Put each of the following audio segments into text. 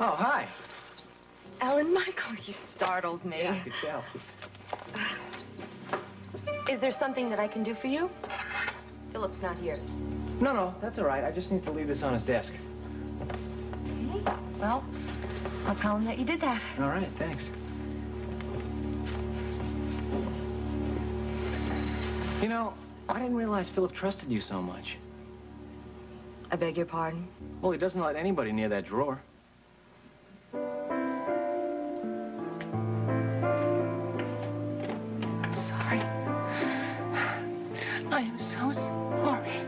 Oh, hi. Alan Michael, you startled me. Yeah, I could tell. Is there something that I can do for you? Philip's not here. No, that's all right. I just need to leave this on his desk. Okay. Well, I'll tell him that you did that. All right, thanks. You know, I didn't realize Philip trusted you so much. I beg your pardon? Well, he doesn't let anybody near that drawer. I'm sorry. I am so sorry.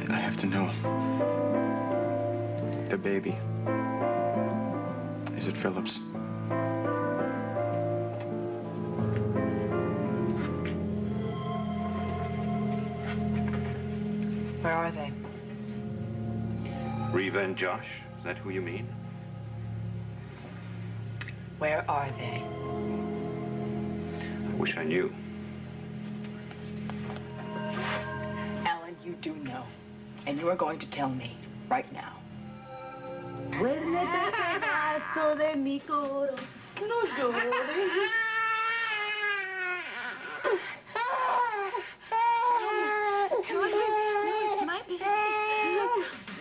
I have to know. The baby. Is it Philip's? Where are they? Reva and Josh, is that who you mean? Where are they? I wish I knew. Alan, you do know. And you are going to tell me right now. Duérmete pedazo de mi corazón. No llores.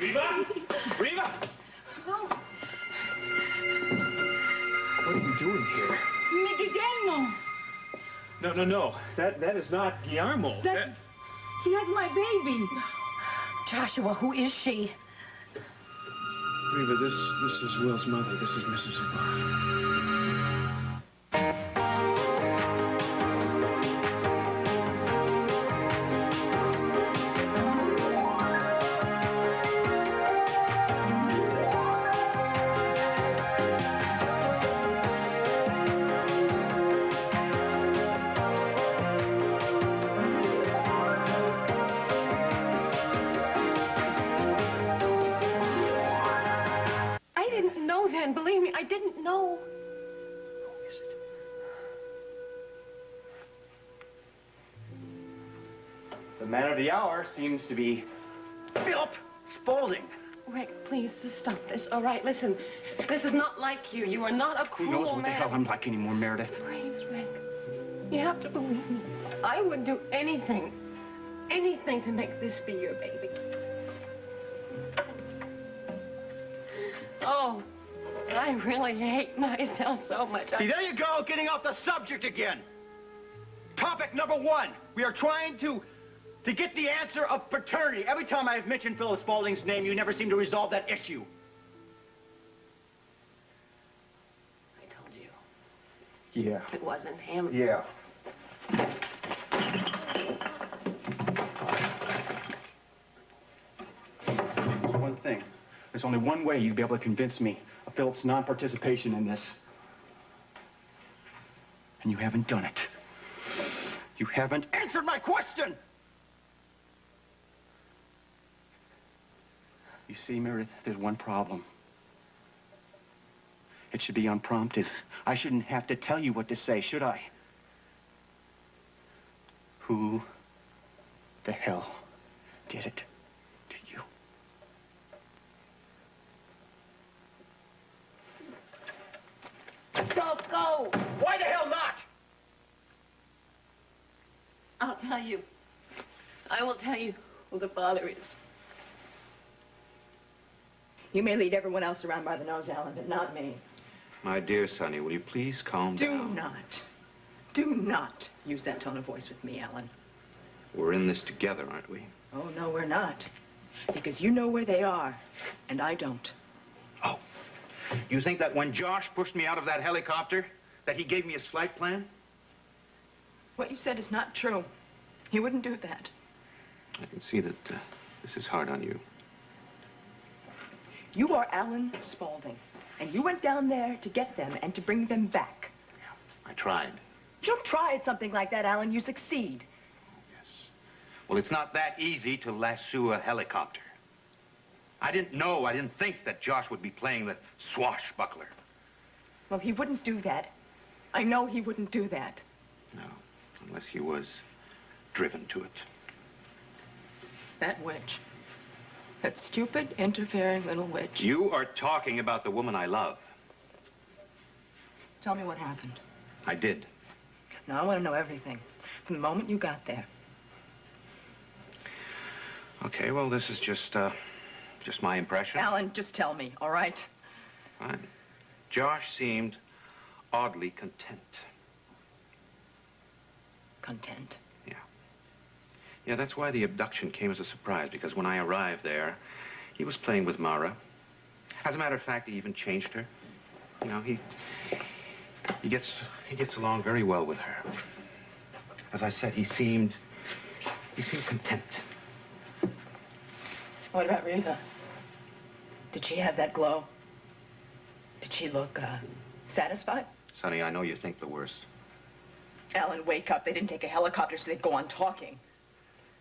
Reva! Reva! No. What are you doing here? Guillermo. No. That is not Guillermo. She has my baby. Joshua, who is she? Reva, this is Will's mother. This is Mrs. Ibarra. Believe me, I didn't know. Who is it? The man of the hour seems to be Philip Spaulding. Rick, please, just stop this, all right? Listen, this is not like you. You are not a cruel Who knows what man. the hell I'm like anymore, Meredith? Please, Rick. You have to believe me. I would do anything to make this be your baby. Oh, I really hate myself so much. See, there you go, getting off the subject again. Topic number one. We are trying to get the answer of paternity. Every time I've mentioned Philip Spaulding's name, you never seem to resolve that issue. I told you. Yeah. It wasn't him. Yeah. One thing. There's only one way you'd be able to convince me of Philip's non-participation in this. And you haven't done it. You haven't answered my question! You see, Meredith, there's one problem. It should be unprompted. I shouldn't have to tell you what to say, should I? Who the hell did it to you? Don't go! Why the hell not? I'll tell you. I will tell you who the father is. You may lead everyone else around by the nose, Alan, but not me. My dear Sonny, will you please calm down? Do not use that tone of voice with me, Alan. We're in this together, aren't we? Oh, no, we're not. Because you know where they are, and I don't. Oh, you think that when Josh pushed me out of that helicopter, that he gave me his flight plan? What you said is not true. He wouldn't do that. I can see that this is hard on you. You are Alan Spaulding, and you went down there to get them and to bring them back. Yeah, I tried. You don't try at something like that, Alan. You succeed. Yes. Well, it's not that easy to lasso a helicopter. I didn't think that Josh would be playing the swashbuckler. Well, he wouldn't do that. I know he wouldn't do that. No, unless he was driven to it. That witch. That stupid, interfering little witch. You are talking about the woman I love. Tell me what happened. I did. Now, I want to know everything. From the moment you got there. Okay, well, this is just my impression. Alan, just tell me, all right? Fine. Josh seemed oddly content. Content. Yeah, that's why the abduction came as a surprise, because when I arrived there, he was playing with Mara. As a matter of fact, he even changed her. You know, he gets along very well with her. As I said, he seemed content. What about Reva? Did she have that glow? Did she look, satisfied? Sonny, I know you think the worst. Alan, wake up. They didn't take a helicopter so they'd go on talking.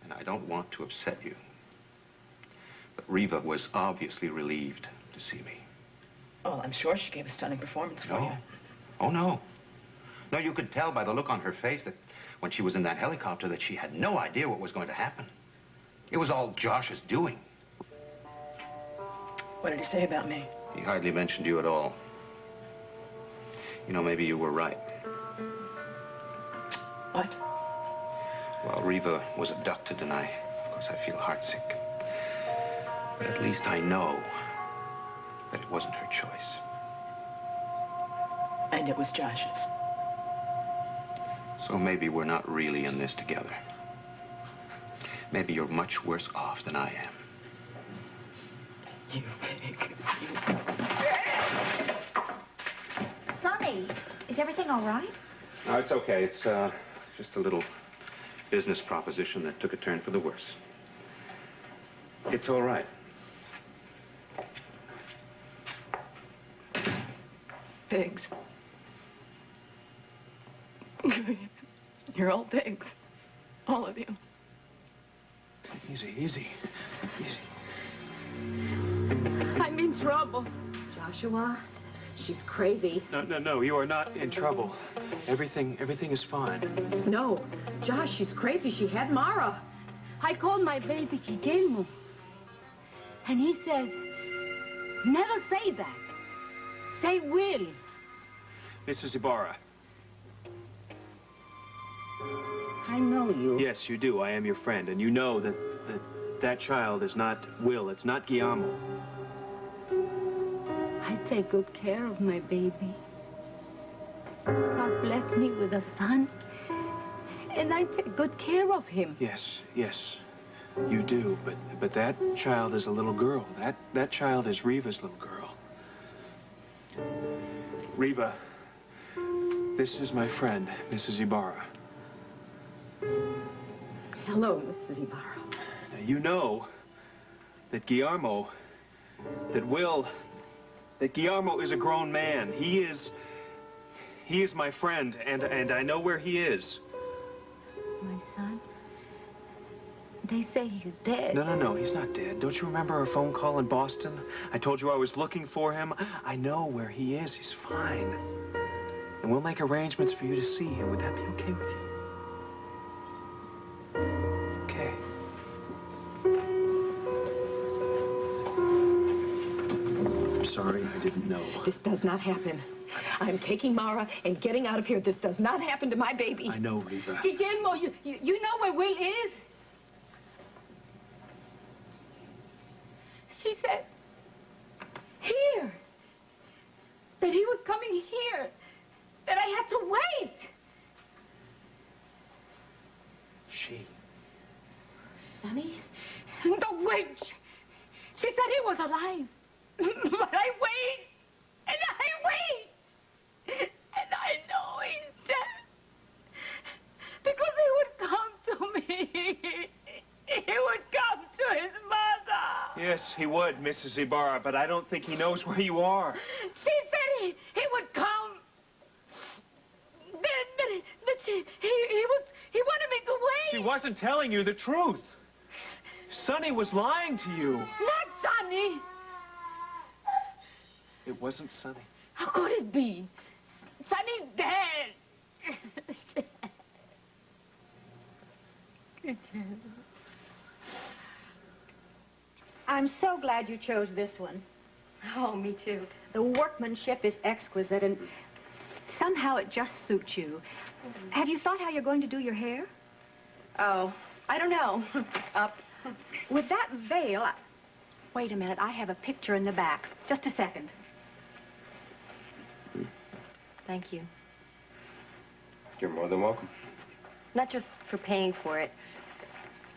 And I don't want to upset you. But Reva was obviously relieved to see me. Oh, I'm sure she gave a stunning performance for you. Oh, no. No, you could tell by the look on her face that when she was in that helicopter that she had no idea what was going to happen. It was all Josh's doing. What did he say about me? He hardly mentioned you at all. You know, maybe you were right. What? Well, Reva was abducted, and of course, I feel heartsick. But at least I know that it wasn't her choice. And it was Josh's. So maybe we're not really in this together. Maybe you're much worse off than I am. You pig. Sonny, is everything all right? No, it's okay. It's just a little business proposition that took a turn for the worse. It's all right. Pigs. You're all pigs. All of you. Easy, easy, easy. I'm in trouble. Joshua, she's crazy. No, you are not in trouble. Everything is fine. No, Josh, she's crazy. She had Mara. I called my baby Guillermo. And he says, never say that. Say will. Mrs. Ibarra. I know you. Yes, you do. I am your friend, and you know that child is not Will. It's not Guillermo. I take good care of my baby. God bless me with a son, and I take good care of him. Yes, you do. But that child is a little girl. That child is Reva's little girl. Reva, this is my friend, Mrs. Ibarra. Hello, Mrs. Ibarra. Now, you know that Guillermo is a grown man. He is my friend, and I know where he is. My son? They say he's dead. No, he's not dead. Don't you remember our phone call in Boston? I told you I was looking for him. I know where he is. He's fine. And we'll make arrangements for you to see him. Would that be okay with you? Okay. I'm sorry, I didn't know. This does not happen. I'm taking Mara and getting out of here. This does not happen to my baby. I know, Reva. Guillermo, you know where Will is? She said, here. That he was coming here. That I had to wait. She. Sonny? The witch. She said he was alive. But I wait. And I wait. And I know he's dead. Because he would come to me. He would come to his mother. Yes, he would, Mrs. Ibarra, but I don't think he knows where you are. She said he would come. But he wanted me to wait. She wasn't telling you the truth. Sonny was lying to you. Not Sonny. It wasn't Sonny. How could it be? Sonny's dead. I'm so glad you chose this one. Oh, me too. The workmanship is exquisite, and somehow it just suits you. Have you thought how you're going to do your hair? Oh, I don't know. Up. With that veil, wait a minute, I have a picture in the back. Just a second. Thank you. You're more than welcome. Not just for paying for it.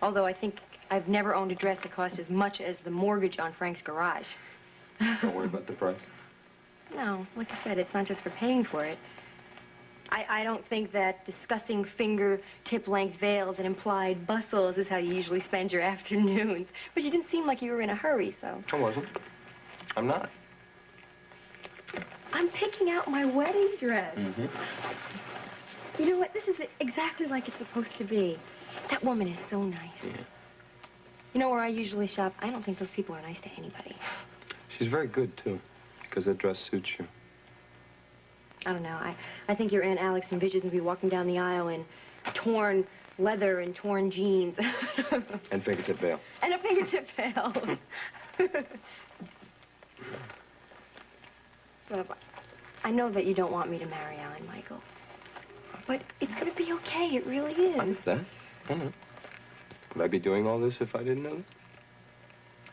Although I think I've never owned a dress that cost as much as the mortgage on Frank's garage. Don't worry about the price. No, like I said, it's not just for paying for it. I don't think that discussing fingertip-length veils and implied bustles is how you usually spend your afternoons. But you didn't seem like you were in a hurry, so... I wasn't. I'm not. I'm picking out my wedding dress. Mm-hmm. You know what? This is exactly like it's supposed to be. That woman is so nice. Yeah. You know where I usually shop? I don't think those people are nice to anybody. She's very good, too, because that dress suits you. I don't know. I think your Aunt Alex envisions me walking down the aisle in torn leather and torn jeans. And fingertip veil. And a fingertip veil. So, I know that you don't want me to marry Alan Michael. But it's going to be okay. It really is. I understand. I know. Would I be doing all this if I didn't know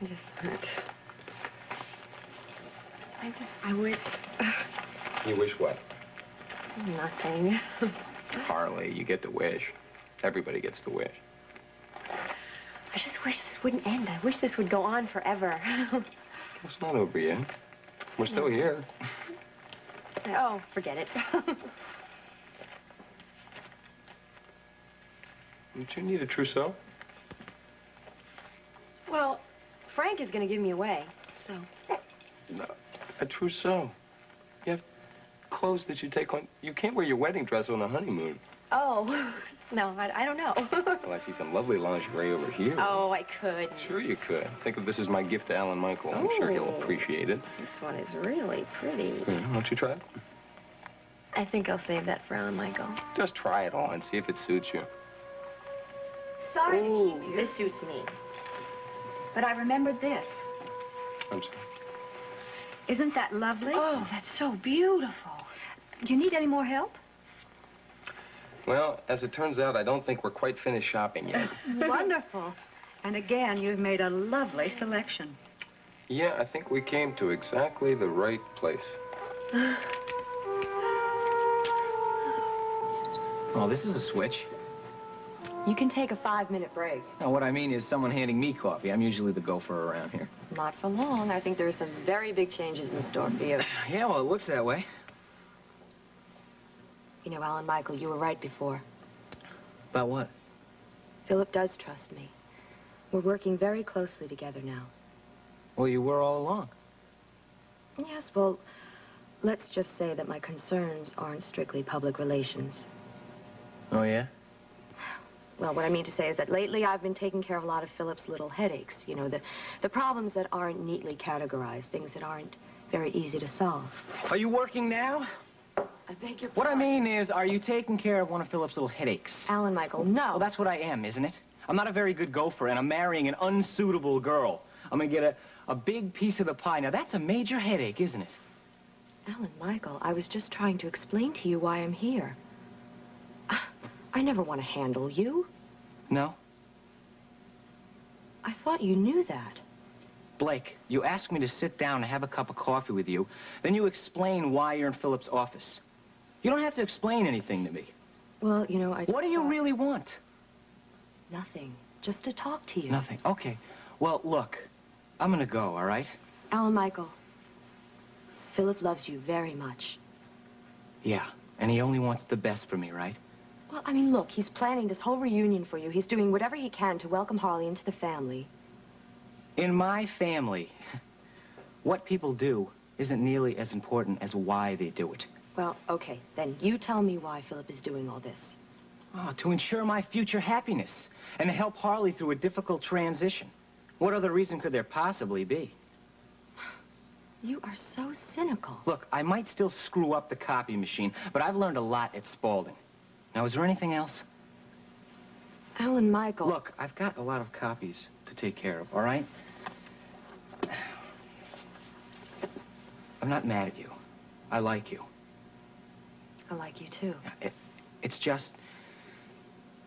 that? I wish... You wish what? Nothing. Harley, you get to wish. Everybody gets to wish. I just wish this wouldn't end. I wish this would go on forever. It's not over yet. We're still here. Oh, forget it. Don't you need a trousseau? Well, Frank is going to give me away, so... No, a trousseau. You have clothes that you take on... You can't wear your wedding dress on a honeymoon. Oh, no, I don't know. Well, I see some lovely lingerie over here. Oh, I could. Sure you could. Think of this as my gift to Alan Michael. I'm sure he'll appreciate it. This one is really pretty. Yeah, why don't you try it? I think I'll save that for Alan Michael. Just try it on, see if it suits you. Sorry to Ooh, keep you, this suits me. but I remembered this. I'm sorry. Isn't that lovely? Oh, that's so beautiful. Do you need any more help? Well, as it turns out, I don't think we're quite finished shopping yet. Wonderful. And again, you've made a lovely selection. Yeah, I think we came to exactly the right place. Oh, this is a switch. You can take a 5-minute break. No, what I mean is someone handing me coffee. I'm usually the gopher around here. Not for long. I think there are some very big changes in store for you. Yeah, well, it looks that way. You know, Alan Michael, you were right before. About what? Philip does trust me. We're working very closely together now. Well, you were all along. Yes, well, let's just say that my concerns aren't strictly public relations. Oh, yeah? Well, what I mean to say is that lately I've been taking care of a lot of Philip's little headaches. You know, the problems that aren't neatly categorized, things that aren't very easy to solve. Are you working now? I beg your What I pardon. mean is, are you taking care of one of Philip's little headaches? Alan Michael, no. Well, that's what I am, isn't it? I'm not a very good gopher, and I'm marrying an unsuitable girl. I'm gonna get a big piece of the pie. Now, that's a major headache, isn't it? Alan Michael, I was just trying to explain to you why I'm here. I never want to handle you. No? I thought you knew that. Blake, you asked me to sit down and have a cup of coffee with you. Then you explain why you're in Philip's office. You don't have to explain anything to me. Well, you know, I... What do you really want? Nothing. Just to talk to you. Nothing. Okay. Well, look, I'm gonna go, all right? Alan Michael, Philip loves you very much. Yeah, and he only wants the best for me, right? Well, I mean, look, he's planning this whole reunion for you. He's doing whatever he can to welcome Harley into the family. In my family, what people do isn't nearly as important as why they do it. Well, okay, then you tell me why Philip is doing all this. Oh, to ensure my future happiness and to help Harley through a difficult transition. What other reason could there possibly be? You are so cynical. Look, I might still screw up the copy machine, but I've learned a lot at Spaulding. Now, is there anything else? Alan Michael. Look, I've got a lot of copies to take care of, all right? I'm not mad at you. I like you. I like you, too. It's just...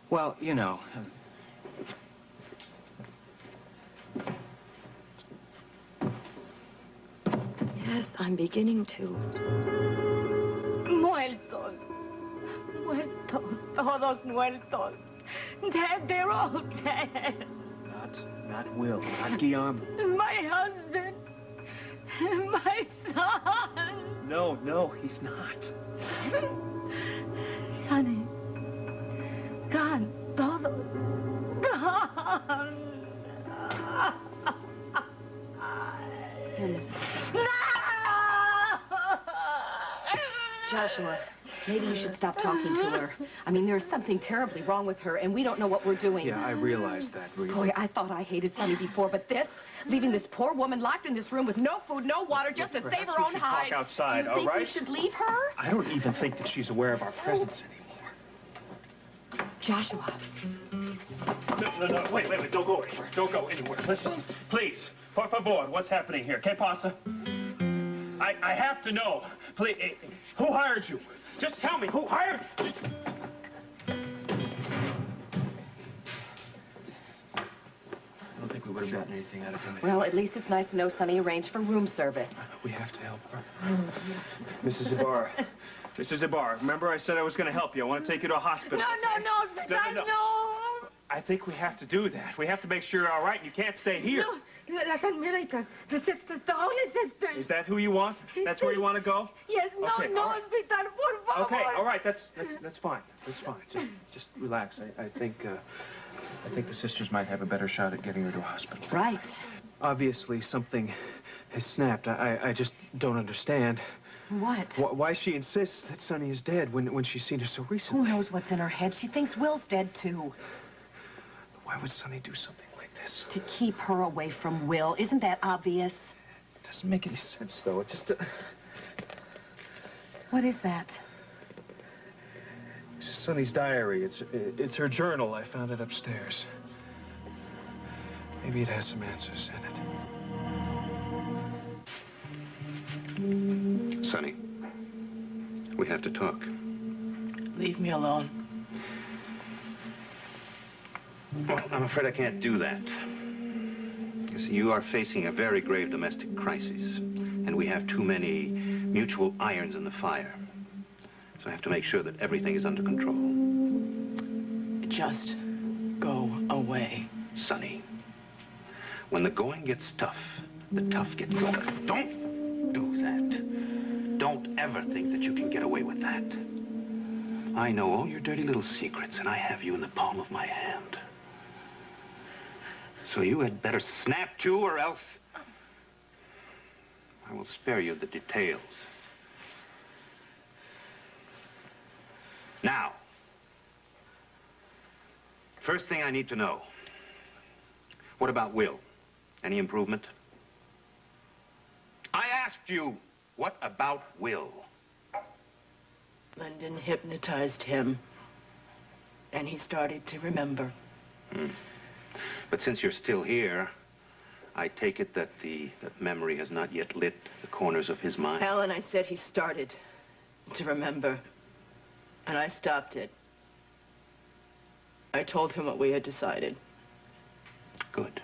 Well, you know... Yes, I'm beginning to. Muertos. Muertos. Todos muertos. Dead. They're all dead. Not Will. Not Guillermo. My husband. My son. No, he's not. Sonny. Gone. Todos. Gone. Here, Miss. No! Joshua, maybe you should stop talking to her. I mean, there's something terribly wrong with her, and we don't know what we're doing. Yeah, I realize that, Rita. Boy, I thought I hated Sonny before, but this, leaving this poor woman locked in this room with no food, no water, just to save her own hide. Talk outside, Do you think all right? we should leave her? I don't even think that she's aware of our presence anymore. Joshua. No, wait, don't go anywhere. Don't go anywhere. Listen, please, por favor, what's happening here? ¿Qué pasa? I have to know. Please, who hired you? Just tell me, who hired you? Just... I don't think we would have gotten anything out of him. Well, at least it's nice to know Sonny arranged for room service. We have to help her. Mrs. Ibarra. Mrs. Ibarra, remember I said I was going to help you. I want to take you to a hospital. No. I think we have to do that. We have to make sure you're all right and you can't stay here. No, las enfermeritas, the sisters, the holy sisters. Is that who you want? That's where you want to go? Yes, no, Okay, no, all right. hospital, por favor. Okay, all right, that's fine. That's fine. Just relax. I think the sisters might have a better shot at getting her to a hospital. Right. Obviously, something has snapped. I just don't understand. What? Why she insists that Sonny is dead when she's seen her so recently. Who knows what's in her head? She thinks Will's dead, too. Why would Sonny do something like this? To keep her away from Will. Isn't that obvious? It doesn't make any sense, though. It just... What is that? This is Sonny's diary. It's her journal. I found it upstairs. Maybe it has some answers in it. Sonny, we have to talk. Leave me alone. Well, I'm afraid I can't do that. You see, you are facing a very grave domestic crisis, and we have too many mutual irons in the fire. So I have to make sure that everything is under control. Just go away. Sonny, when the going gets tough, the tough get going. Don't do that. Don't ever think that you can get away with that. I know all your dirty little secrets, and I have you in the palm of my hand. So you had better snap to, or else I will spare you the details. Now, first thing I need to know, what about Will? Any improvement? I asked you, what about Will? Lyndon hypnotized him, and he started to remember. But since you're still here, I take it that that memory has not yet lit the corners of his mind. Alan, I said he started to remember, and I stopped it. I told him what we had decided. Good.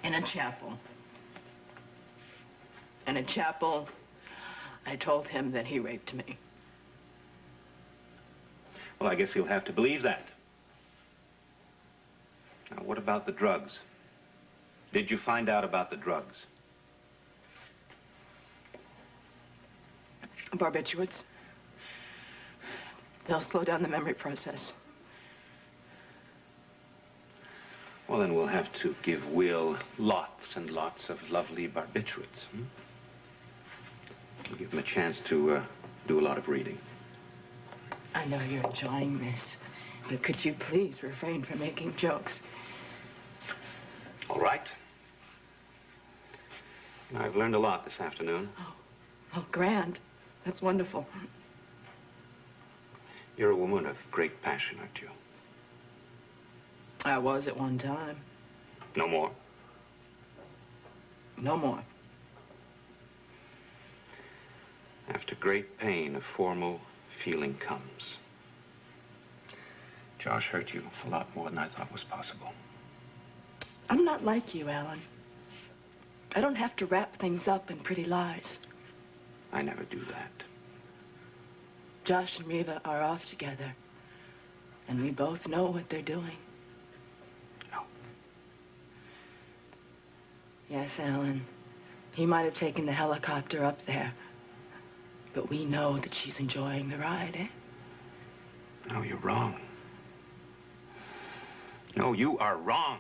In a chapel. In a chapel, I told him that he raped me. Well, I guess he'll have to believe that. Now, what about the drugs? Did you find out about the drugs? Barbiturates. They'll slow down the memory process. Well, then we'll have to give Will lots and lots of lovely barbiturates. We'll give him a chance to do a lot of reading. I know you're enjoying this, but could you please refrain from making jokes? All right. I've learned a lot this afternoon. Oh, grand. That's wonderful. You're a woman of great passion, aren't you? I was at one time. No more? No more. After great pain, a formal feeling comes. Josh hurt you a lot more than I thought was possible. I'm not like you, Alan. I don't have to wrap things up in pretty lies. I never do that. Josh and Reva are off together, and we both know what they're doing. No. Yes, Alan. He might have taken the helicopter up there, but we know that she's enjoying the ride, eh? No, you're wrong. No, you are wrong.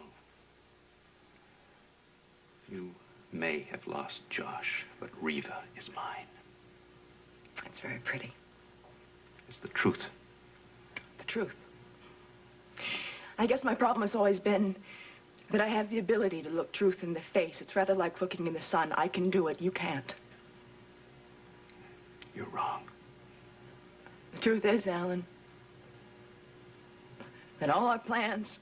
You may have lost Josh, but Reva is mine. That's very pretty. It's the truth. The truth. I guess my problem has always been that I have the ability to look truth in the face. It's rather like looking in the sun. I can do it. You can't. You're wrong. The truth is, Alan, that all our plans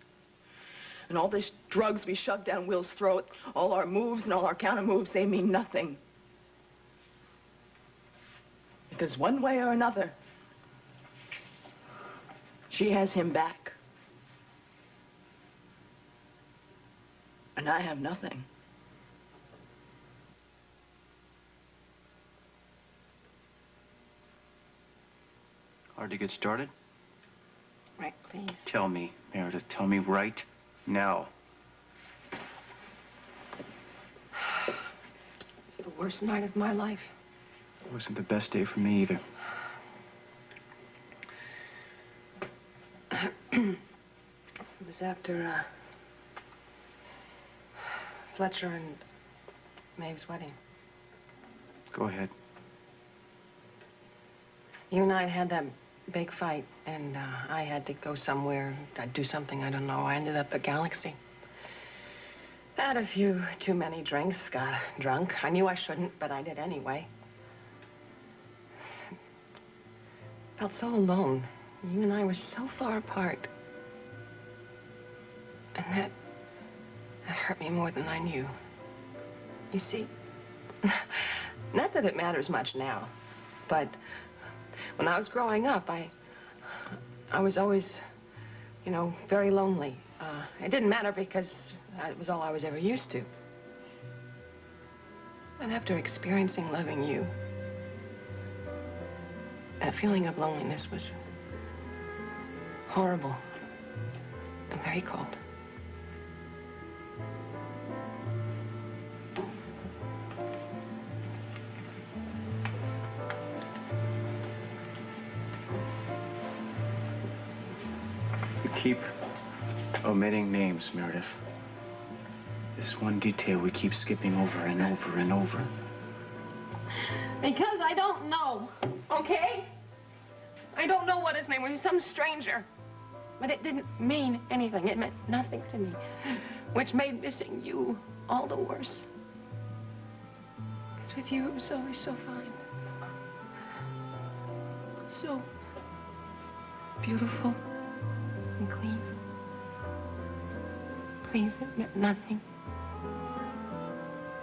and all these drugs we shoved down Will's throat, all our moves and all our counter moves, they mean nothing. Because one way or another, she has him back. And I have nothing. Hard to get started? Rick, please. Tell me, Meredith. Tell me right now. It's the worst night of my life. It wasn't the best day for me either. It was after, Fletcher and Maeve's wedding. Go ahead. You and I had that big fight, and I had to go somewhere. I'd do something, I don't know. I ended up at Galaxy. Had a few too many drinks, got drunk. I knew I shouldn't, but I did anyway. Felt so alone. You and I were so far apart. And that hurt me more than I knew. You see, not that it matters much now, but when I was growing up, I was always, you know, very lonely. It didn't matter because it was all I was ever used to. And after experiencing loving you, that feeling of loneliness was horrible and very cold. You keep omitting names, Meredith. This one detail we keep skipping over and over and over. Because I don't know, okay? I don't know what his name was. He was some stranger. But it didn't mean anything. It meant nothing to me, which made missing you all the worse. Because with you, it was always so fine. So beautiful and clean. Please, it meant nothing.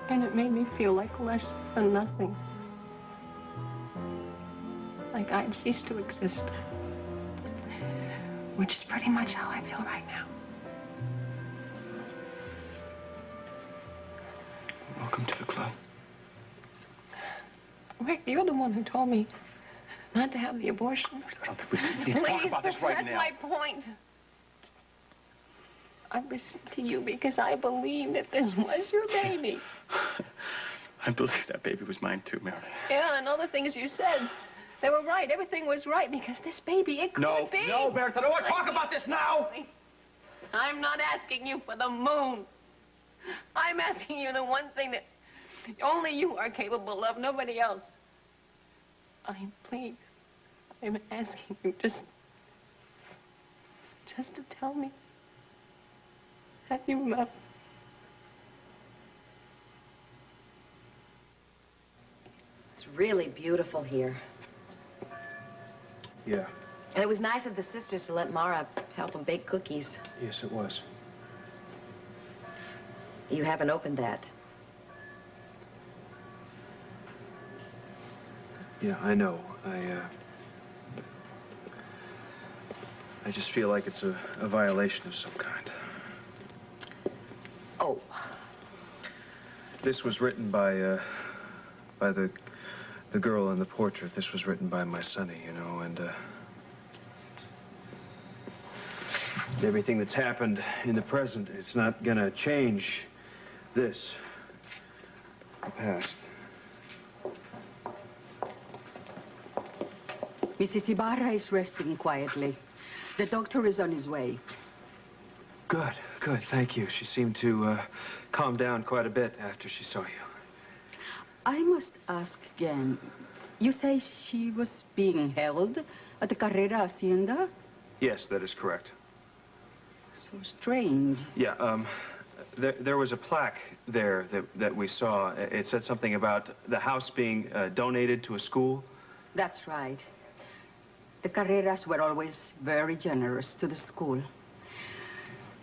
And it made me feel like less than nothing. Like I'd ceased to exist. Which is pretty much how I feel right now. Welcome to the club. Rick, you're the one who told me not to have the abortion. I don't think we need to talk about this right now. That's my point. I listened to you because I believed that this was your baby. I believe that baby was mine too, Meredith. Yeah, and all the things you said, they were right. Everything was right because this baby, it could be. No, Meredith, I don't want to talk about this now. I'm not asking you for the moon. I'm asking you the one thing that only you are capable of, nobody else. Please, I'm asking you just to tell me that you love me. It's really beautiful here. Yeah. And it was nice of the sisters to let Mara help them bake cookies. Yes, it was. You haven't opened that. Yeah, I know. I just feel like it's a violation of some kind. Oh. This was written by the girl in the portrait. This was written by my Sonny, you know, and everything that's happened in the present, it's not gonna change this, the past. Mrs. Ibarra is resting quietly. The doctor is on his way. Good, good, thank you. She seemed to calm down quite a bit after she saw you. I must ask again. You say she was being held at the Carrera Hacienda? Yes, that is correct. So strange. Yeah, there was a plaque there that we saw. It said something about the house being donated to a school. That's right. The Carreras were always very generous to the school.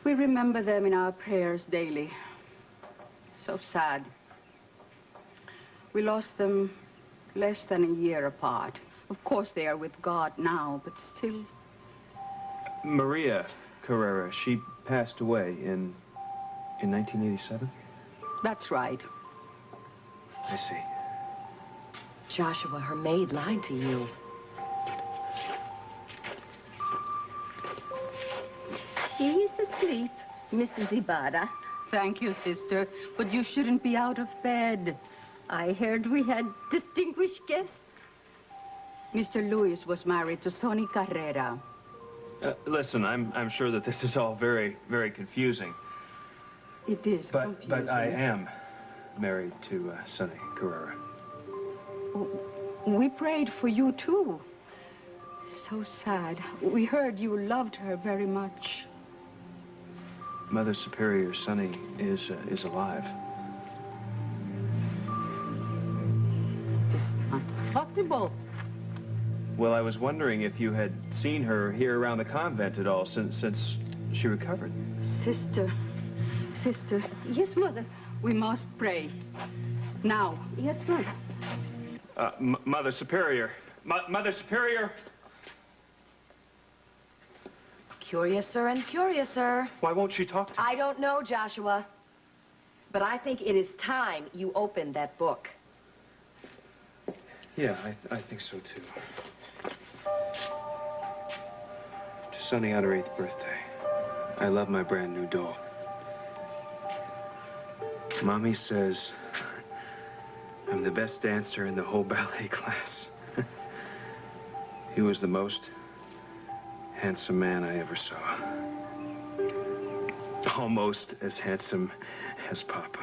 We remember them in our prayers daily. So sad. We lost them less than a year apart. Of course, they are with God now, but still. Maria Carrera, she passed away in 1987? That's right. I see. Joshua, her maid lied to you. She's asleep, Mrs. Ibarra. Thank you, sister, but you shouldn't be out of bed. I heard we had distinguished guests. Mr. Luis was married to Sonny Carrera. Listen, I'm sure that this is all very, very confusing. It is confusing. But I am married to Sonny Carrera. We prayed for you, too. So sad. We heard you loved her very much. Mother Superior Sonny is alive. It's not possible. Well, I was wondering if you had seen her here around the convent at all since she recovered. Sister. Yes, Mother. We must pray. Now. Yes, Mother. Mother Superior. Mother Superior! Curiouser and curiouser. Why won't she talk to me? I don't know, Joshua. But I think it is time you opened that book. Yeah, I think so, too. To Sonny on her 8th birthday. I love my brand new doll. Mommy says I'm the best dancer in the whole ballet class. He was the most handsome man I ever saw. Almost as handsome as Papa.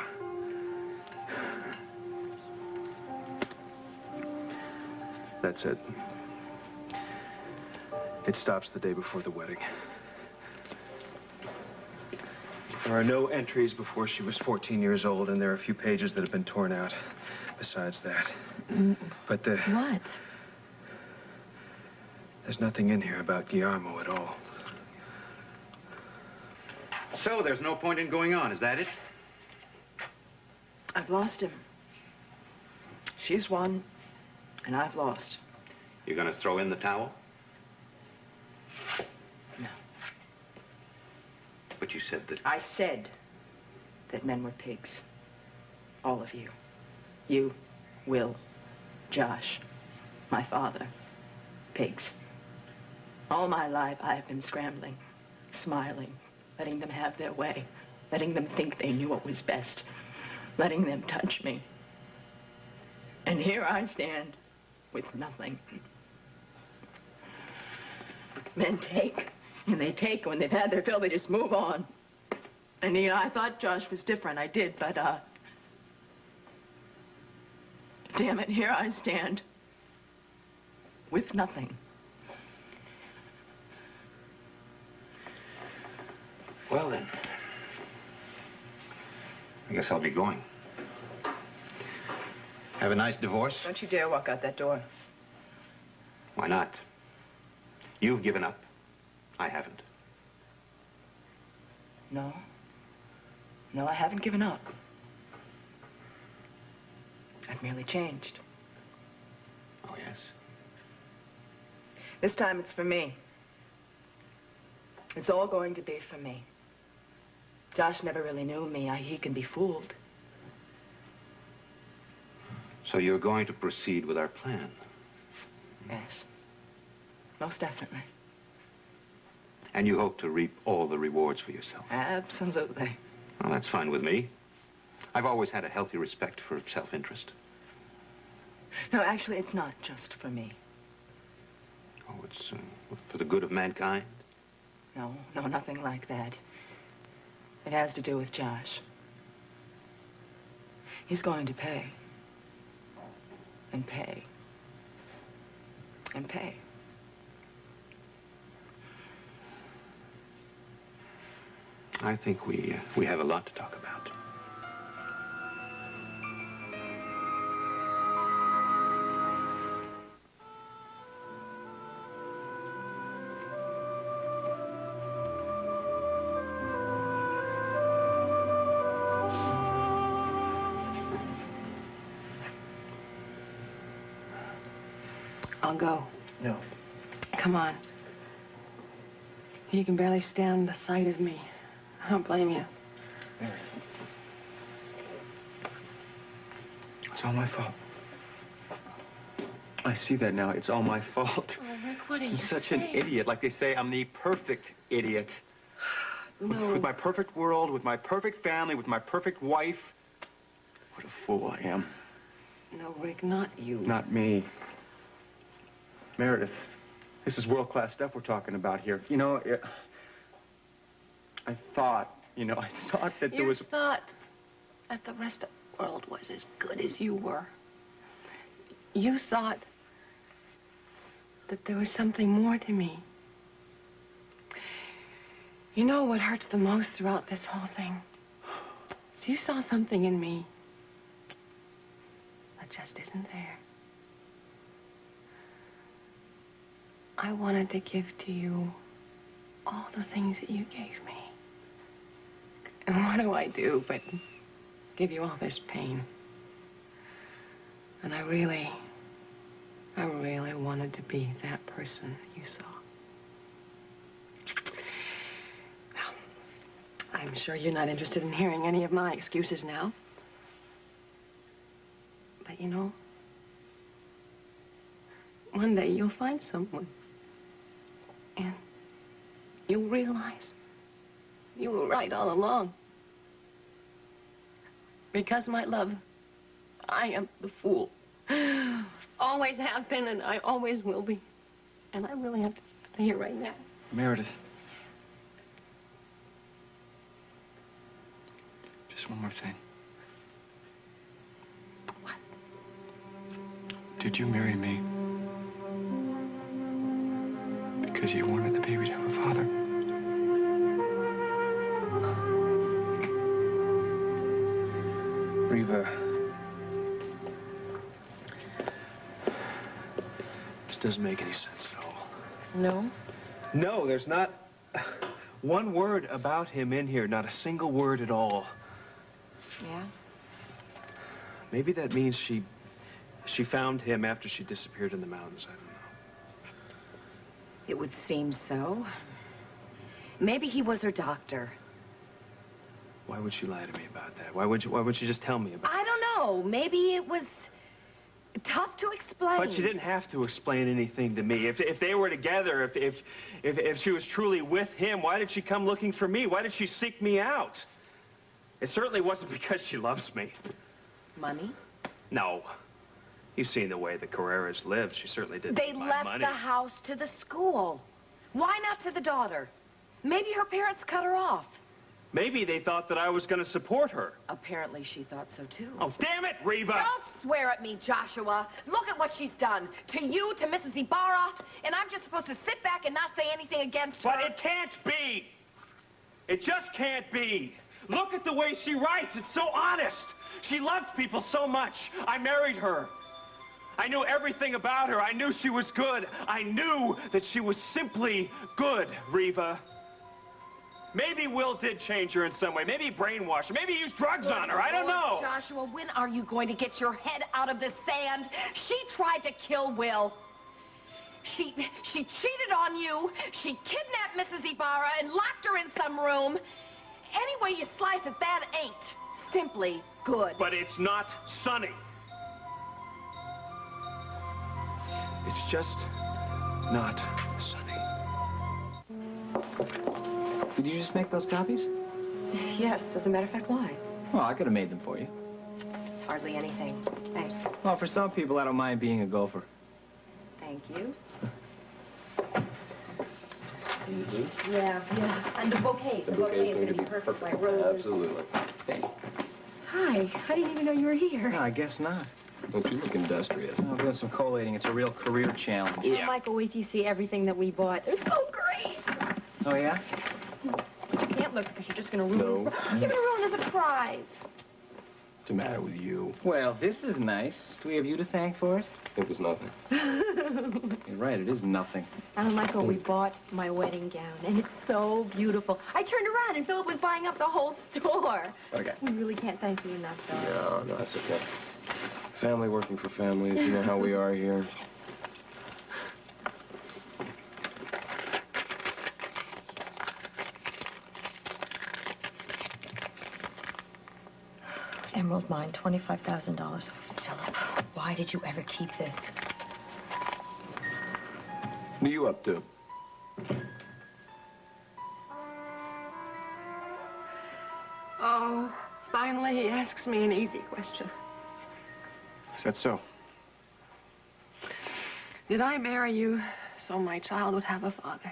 That's it. It stops the day before the wedding. There are no entries before she was 14 years old, and there are a few pages that have been torn out besides that. But What? There's nothing in here about Guillermo at all. So there's no point in going on, is that it? I've lost him. She's won, and I've lost. You're gonna throw in the towel? No. But you said that... I said that men were pigs. All of you. You, Will, Josh, my father. Pigs. All my life, I have been scrambling, smiling, letting them have their way, letting them think they knew what was best, letting them touch me. And here I stand with nothing. Men take, and they take. When they've had their fill, they just move on. And, you know, I thought Josh was different. I did, but, damn it, here I stand with nothing. Well, then. I guess I'll be going. Have a nice divorce? Don't you dare walk out that door. Why not? You've given up. I haven't. No. No, I haven't given up. I've merely changed. Oh, yes? This time it's for me. It's all going to be for me. Josh never really knew me. He can be fooled. So you're going to proceed with our plan? Yes. Most definitely. And you hope to reap all the rewards for yourself? Absolutely. Well, that's fine with me. I've always had a healthy respect for self-interest. No, actually, it's not just for me. Oh, it's for the good of mankind? No, nothing like that. It has to do with Josh. He's going to pay. And pay. And pay. I think we have a lot to talk about. I'll go. No. Come on. You can barely stand the sight of me. I don't blame you. Meredith. It's all my fault. I see that now. It's all my fault. Oh, Rick, what are you I'm such saying? an idiot. Like they say, I'm the perfect idiot. No. With my perfect world, with my perfect family, with my perfect wife. What a fool I am. No, Rick, not you. Not me. Meredith, this is world-class stuff we're talking about here. You know, I thought that there was... You thought that the rest of the world was as good as you were. You thought that there was something more to me. You know what hurts the most throughout this whole thing? Is you saw something in me that just isn't there. I wanted to give to you all the things that you gave me. And what do I do but give you all this pain? And I really wanted to be that person you saw. Well, I'm sure you're not interested in hearing any of my excuses now. But you know, one day you'll find someone. And you'll realize you were right all along. Because, my love, I am the fool. Always have been, and I always will be. And I really have to stay here right now. Meredith. Just one more thing. What? Did you marry me because you wanted the baby to have a father? Reva. This doesn't make any sense at all. No? No, there's not one word about him in here, not a single word at all. Yeah? Maybe that means she found him after she disappeared in the mountains. I don't know. It would seem so. Maybe he was her doctor. Why would she lie to me about that? Why would she just tell me about it? I don't know. Maybe it was tough to explain. But she didn't have to explain anything to me. If they were together, if she was truly with him, why did she come looking for me? Why did she seek me out? It certainly wasn't because she loves me. Money? No. You've seen the way the Carreras lived. She certainly didn't They need my left money. the house to the school. Why not to the daughter? Maybe her parents cut her off. Maybe they thought that I was going to support her. Apparently she thought so too. Oh, damn it, Reva! Don't swear at me, Joshua. Look at what she's done. To you, to Mrs. Ibarra, and I'm just supposed to sit back and not say anything against her. But it can't be. It just can't be. Look at the way she writes. It's so honest. She loved people so much. I married her. I knew everything about her. I knew she was good. I knew that she was simply good, Reva. Maybe Will did change her in some way. Maybe he brainwashed her. Maybe he used drugs on her. I don't know. Joshua, when are you going to get your head out of the sand? She tried to kill Will. She cheated on you. She kidnapped Mrs. Ibarra and locked her in some room. Any way you slice it, that ain't simply good. But it's not Sonny. It's just not Sonny. Did you just make those copies? Yes, as a matter of fact, why? Well, I could have made them for you. It's hardly anything. Thanks. Well, for some people, I don't mind being a gopher. Thank you. Mm-hmm. Yeah. And the bouquet. The bouquet is going to be perfect. Like roses. Absolutely. Thanks. Hi. I didn't even know you were here. No, I guess not. Don't you look industrious? I'm doing some collating. It's a real career challenge. You know, Michael, wait till you see everything that we bought. It's so great. Oh, yeah? But you can't look because you're just going to ruin No. You're going to ruin the surprise. What's the matter with you? Well, this is nice. Do we have you to thank for it? It was nothing. You're right, it is nothing. Michael, we bought my wedding gown, and it's so beautiful. I turned around, and Philip was buying up the whole store. Okay. We really can't thank you enough, though. No, it's okay. Family working for families. You know how we are here. Emerald mine, $25,000. Philip, why did you ever keep this? What are you up to? Oh, finally he asks me an easy question. Is that so? Did I marry you so my child would have a father?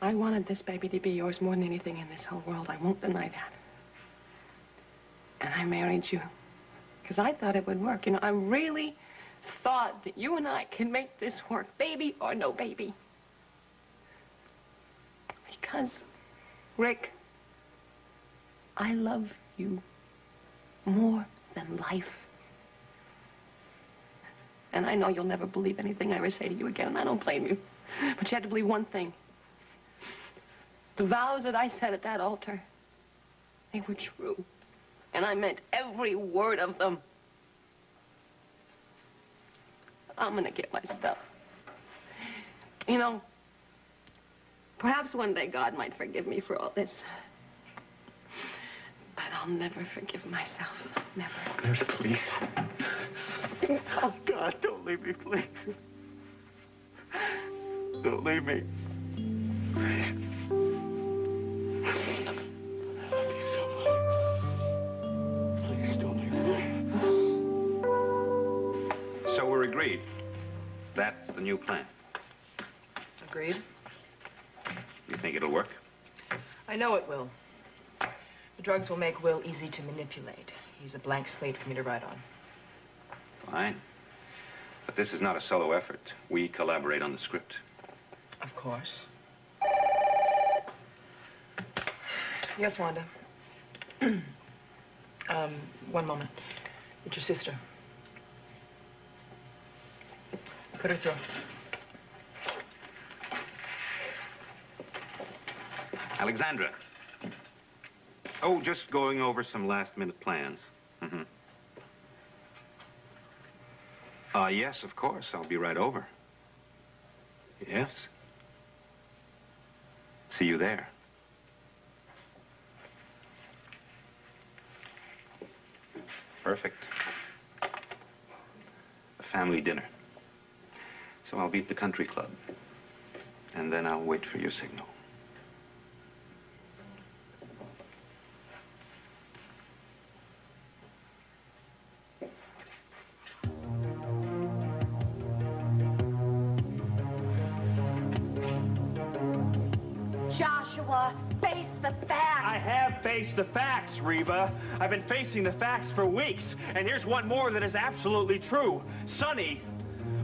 I wanted this baby to be yours more than anything in this whole world. I won't deny that. And I married you because I thought it would work. You know, I really thought that you and I could make this work, baby or no baby. Because, Rick, I love you more than life. And I know you'll never believe anything I ever say to you again, and I don't blame you. But you have to believe one thing. The vows that I said at that altar, they were true. And I meant every word of them. I'm gonna get my stuff. You know, perhaps one day God might forgive me for all this. But I'll never forgive myself. Never. Nurse, please. Oh, God, don't leave me, please. Don't leave me. Please. So we're agreed. That's the new plan. Agreed. You think it'll work? I know it will. The drugs will make Will easy to manipulate. He's a blank slate for me to write on. Fine. But this is not a solo effort. We collaborate on the script. Of course. Yes, Wanda. One moment. It's your sister. Put her through. Alexandra. Oh, just going over some last-minute plans. Mm-hmm. Yes, of course. I'll be right over. Yes. See you there. Perfect. A family dinner. So I'll be at the country club. And then I'll wait for your signal. Joshua, face the facts. I have faced the facts, Reva. I've been facing the facts for weeks. And here's one more that is absolutely true. Sonny,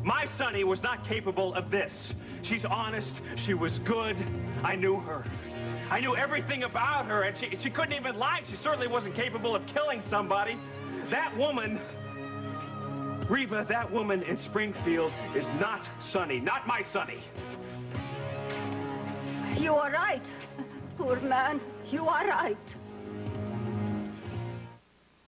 my Sonny, was not capable of this. She's honest. She was good. I knew her. I knew everything about her, and she couldn't even lie. She certainly wasn't capable of killing somebody. That woman, Reva, that woman in Springfield is not Sonny, not my Sonny. You are right. Poor man, you are right.